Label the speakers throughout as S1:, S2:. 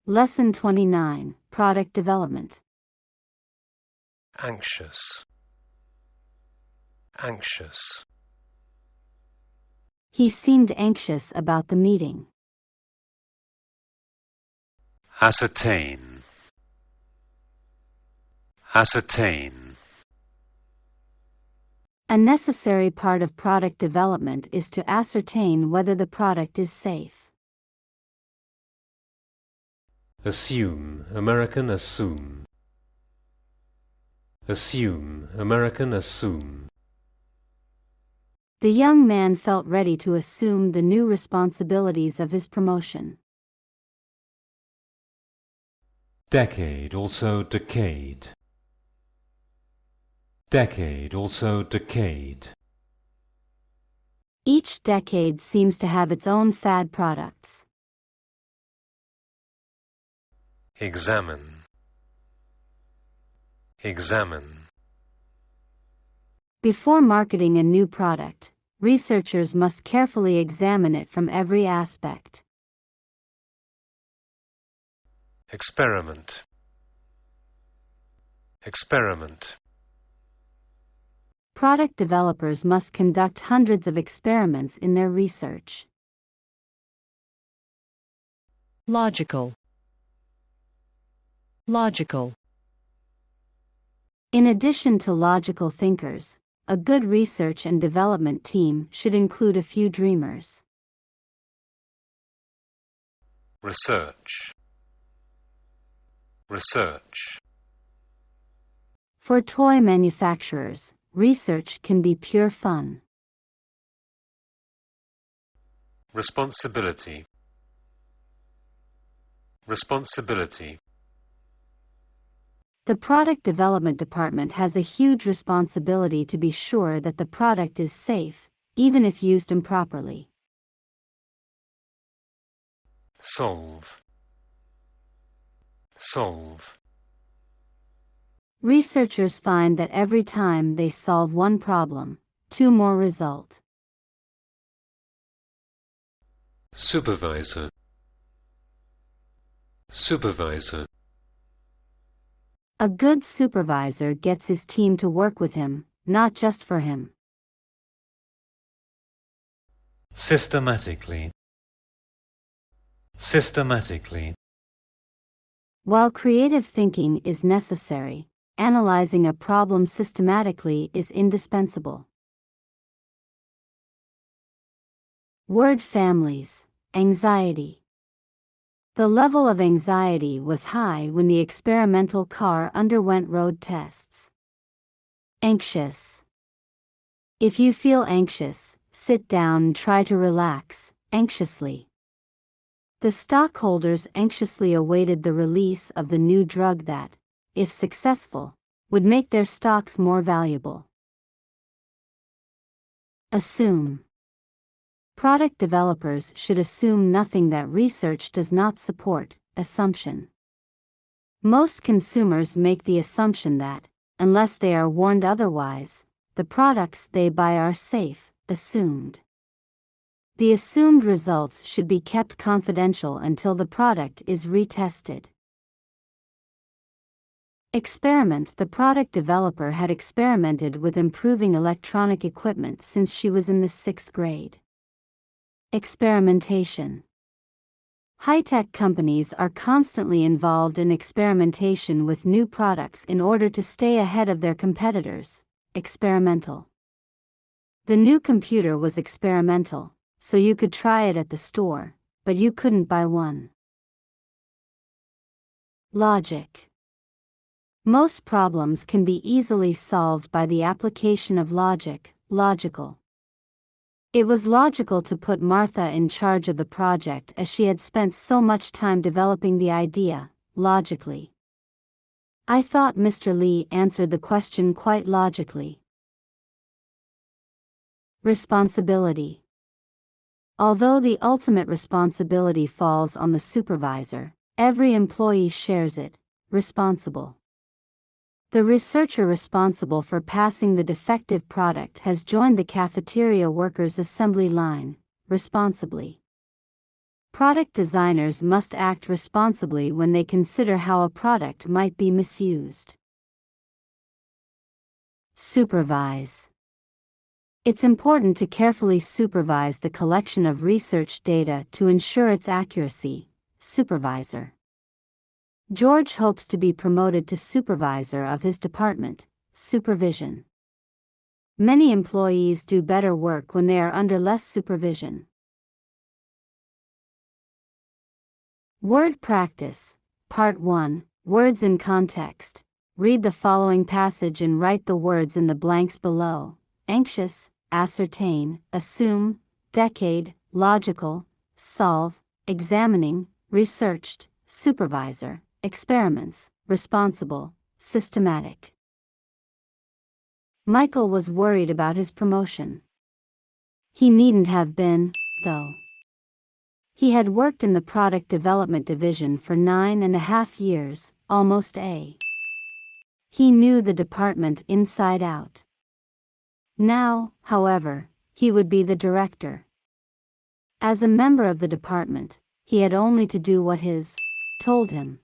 S1: Lesson 29, Product Development.
S2: Anxious. Anxious.
S1: He seemed anxious about the meeting.
S2: Ascertain. Ascertain.
S1: A necessary part of product development is to ascertain whether the product is safe.
S2: Assume. American assume. Assume. American assume.
S1: The young man felt ready to assume the new responsibilities of his promotion.
S2: Decade, also decade. Decade, also decade.
S1: Each decade seems to have its own fad products.
S2: Examine. Examine.
S1: Before marketing a new product, researchers must carefully examine it from every aspect.
S2: Experiment. Experiment.
S1: Product developers must conduct hundreds of experiments in their research.
S3: Logical. Logical.
S1: In addition to logical thinkers, a good research and development team should include a few dreamers.
S2: Research. Research.
S1: For toy manufacturers, research can be pure fun.
S2: Responsibility. Responsibility.
S1: The product development department has a huge responsibility to be sure that the product is safe, even if used improperly.
S2: Solve. Solve.
S1: Researchers find that every time they solve one problem, two more result.
S2: Supervisor. Supervisor.
S1: A good supervisor gets his team to work with him, not just for him.
S2: Systematically. Systematically.
S1: While creative thinking is necessary, analyzing a problem systematically is indispensable. Word families. Anxiety. The level of anxiety was high when the experimental car underwent road tests. Anxious. If you feel anxious, sit down and try to relax, anxiously. The stockholders anxiously awaited the release of the new drug that, if successful, would make their stocks more valuable. Assume. Product developers should assume nothing that research does not support. Assumption. Most consumers make the assumption that, unless they are warned otherwise, the products they buy are safe. Assumed. The assumed results should be kept confidential until the product is retested. Experiment. The product developer had experimented with improving electronic equipment since she was in the 6th grade. Experimentation. High-tech companies are constantly involved in experimentation with new products in order to stay ahead of their competitors. Experimental. The new computer was experimental, so you could try it at the store, but you couldn't buy one. Logic. Most problems can be easily solved by the application of logic. Logical. It was logical to put Martha in charge of the project as she had spent so much time developing the idea. Logically. I thought Mr. Lee answered the question quite logically. Responsibility. Although the ultimate responsibility falls on the supervisor, every employee shares it. Responsible. The researcher responsible for passing the defective product has joined the cafeteria workers' assembly line, responsibly. Product designers must act responsibly when they consider how a product might be misused. Supervise. It's important to carefully supervise the collection of research data to ensure its accuracy. Supervisor. George hopes to be promoted to supervisor of his department. Supervision. Many employees do better work when they are under less supervision. Word practice. Part 1. Words in context. Read the following passage and write the words in the blanks below. Anxious, ascertain, assume, decade, logical, solve, examining, researched, supervisor, experiments, responsible, systematic. Michael was worried about his promotion. He needn't have been, though. He had worked in the product development division for 9.5 years, almost a. He knew the department inside out. Now, however, he would be the director. As a member of the department, he had only to do what his told him.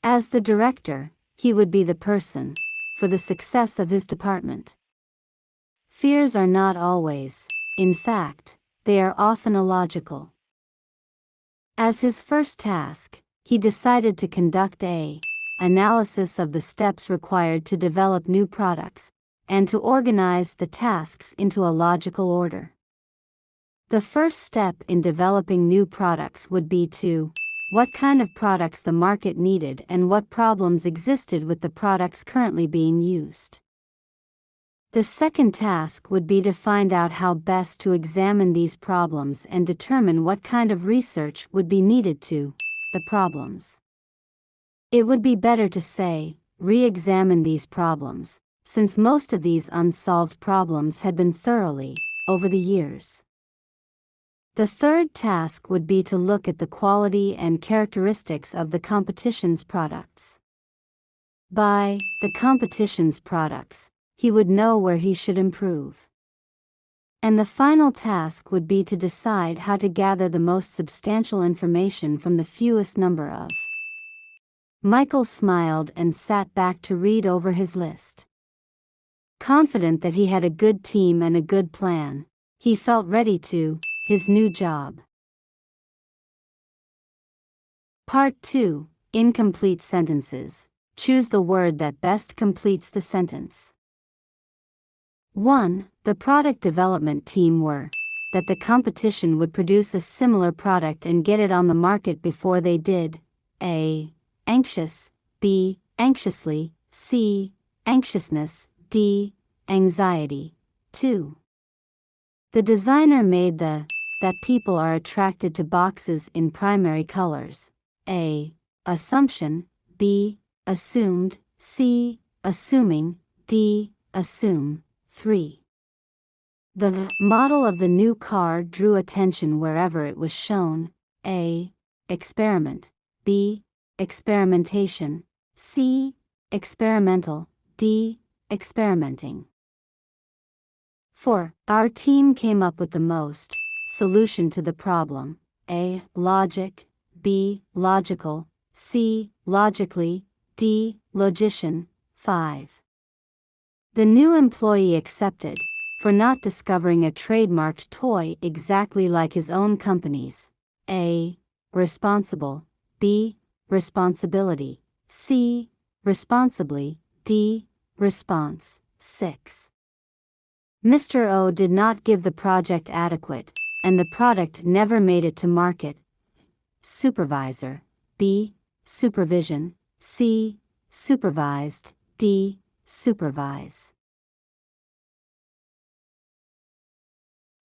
S1: As the director, he would be the person for the success of his department. Fears are not always, in fact, they are often illogical. As his first task, he decided to conduct an analysis of the steps required to develop new products, and to organize the tasks into a logical order. The first step in developing new products would be to what kind of products the market needed and what problems existed with the products currently being used. The second task would be to find out how best to examine these problems and determine what kind of research would be needed to the problems. It would be better to say, re-examine these problems, since most of these unsolved problems had been thoroughly, over the years. The third task would be to look at the quality and characteristics of the competition's products. By the competition's products, he would know where he should improve. And the final task would be to decide how to gather the most substantial information from the fewest number of. Michael smiled and sat back to read over his list. Confident that he had a good team and a good plan, he felt ready to his new job. Part 2. Incomplete sentences. Choose the word that best completes the sentence. 1. The product development team were that the competition would produce a similar product and get it on the market before they did. A. Anxious. B. Anxiously. C. Anxiousness. D. Anxiety. 2. The designer made that people are attracted to boxes in primary colors. A. Assumption. B. Assumed. C. Assuming. D. Assume. 3. The model of the new car drew attention wherever it was shown. A. Experiment. B. Experimentation. C. Experimental. D. Experimenting. 4. Our team came up with the most solution to the problem. A. Logic. B. Logical. C. Logically. D. Logician. 5. The new employee accepted, for not discovering a trademarked toy exactly like his own company's. A. Responsible. B. Responsibility. C. Responsibly. D. Response. 6. Mr. O did not give the project adequate, and the product never made it to market. Supervisor. B. Supervision. C. Supervised. D. Supervise.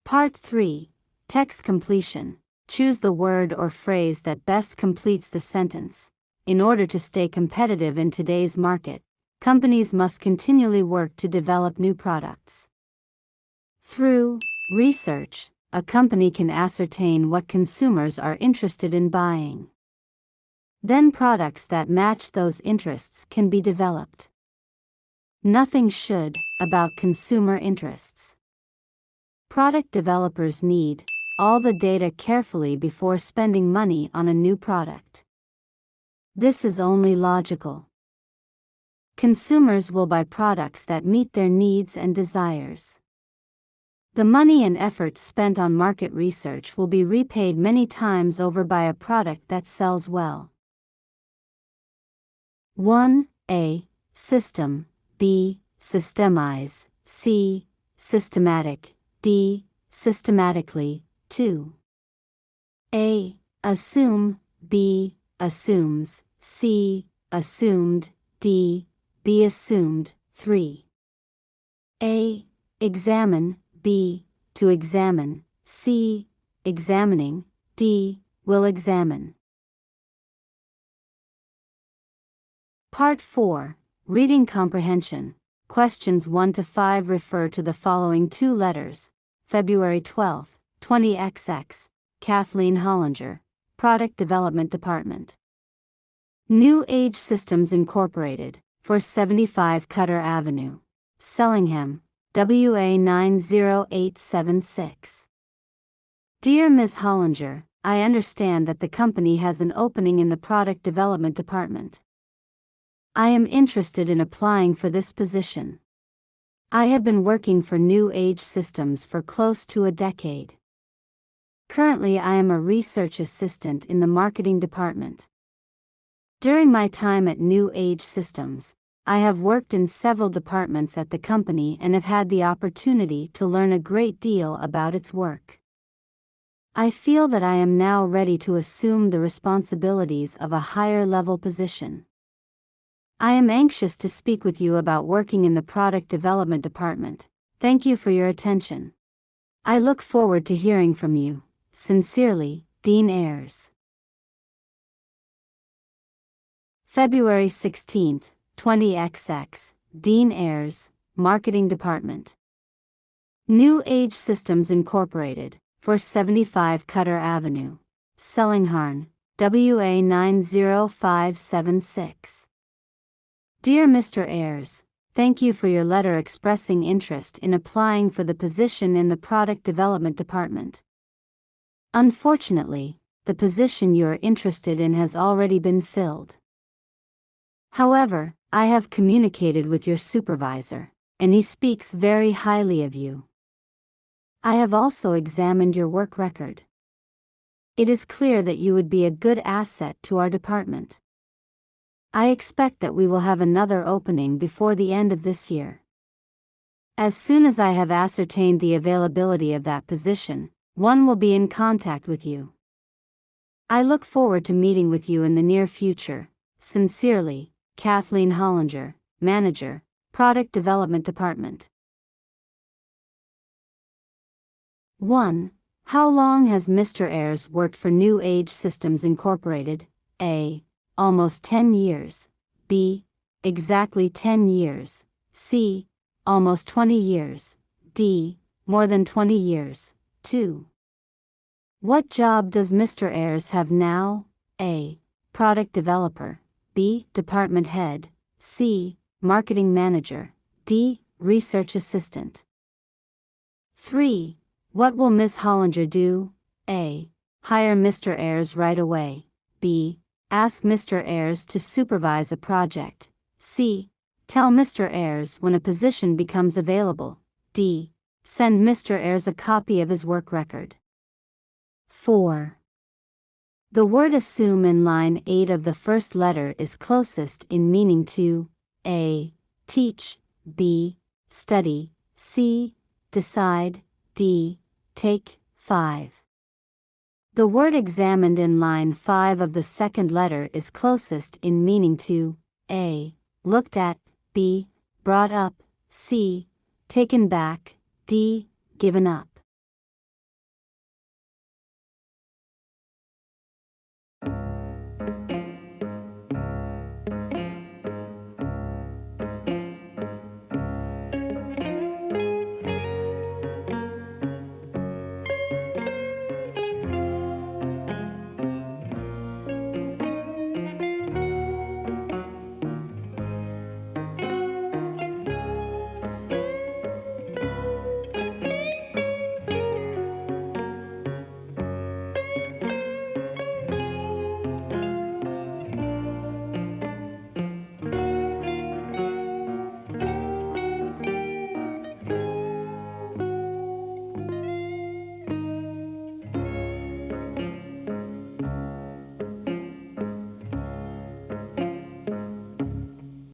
S1: Part 3. Text completion. Choose the word or phrase that best completes the sentence. In order to stay competitive in today's market, companies must continually work to develop new products. Through research, a company can ascertain what consumers are interested in buying. Then products that match those interests can be developed. Nothing should about consumer interests. Product developers need all the data carefully before spending money on a new product. This is only logical. Consumers will buy products that meet their needs and desires. The money and effort spent on market research will be repaid many times over by a product that sells well. 1a. System. B. Systemize. C. Systematic. D. Systematically. 2a. Assume. B. Assumes. C. Assumed. D. Be assumed. 3a. Examine. B. To examine. C. Examining. D. Will examine. Part 4. Reading Comprehension. Questions 1 to 5 refer to the following two letters. February 12, 20XX. Kathleen Hollinger, Product Development Department. New Age Systems Incorporated, 475 Cutter Avenue, Sellingham, WA 90876. Dear Ms. Hollinger, I understand that the company has an opening in the Product Development Department. I am interested in applying for this position. I have been working for New Age Systems for close to a decade. Currently, I am a research assistant in the marketing department. During my time at New Age Systems, I have worked in several departments at the company and have had the opportunity to learn a great deal about its work. I feel that I am now ready to assume the responsibilities of a higher level position. I am anxious to speak with you about working in the product development department. Thank you for your attention. I look forward to hearing from you. Sincerely, Dean Ayres. February 16, 20XX, Dean Ayres, Marketing Department. New Age Systems Incorporated, 475 Cutter Avenue, Sellingham, WA 90576. Dear Mr. Ayres, thank you for your letter expressing interest in applying for the position in the Product Development Department. Unfortunately, the position you are interested in has already been filled. However, I have communicated with your supervisor, and he speaks very highly of you. I have also examined your work record. It is clear that you would be a good asset to our department. I expect that we will have another opening before the end of this year. As soon as I have ascertained the availability of that position, one will be in contact with you. I look forward to meeting with you in the near future. Sincerely, Kathleen Hollinger, Manager, Product Development Department. 1. How long has Mr. Ayres worked for New Age Systems Incorporated? A. Almost 10 years. B. Exactly 10 years. C. Almost 20 years. D. More than 20 years. 2. What job does Mr. Ayres have now? A. Product Developer. B. Department Head. C. Marketing Manager. D. Research Assistant. 3. What will Ms. Hollinger do? A. Hire Mr. Ayres right away. B. Ask Mr. Ayres to supervise a project. C. Tell Mr. Ayres when a position becomes available. D. Send Mr. Ayres a copy of his work record. 4. The word assume in line 8 of the first letter is closest in meaning to A. Teach. B. Study. C. Decide. D. Take. 5. The word examined in line 5 of the second letter is closest in meaning to A. Looked at. B. Brought up. C. Taken back. D. Given up.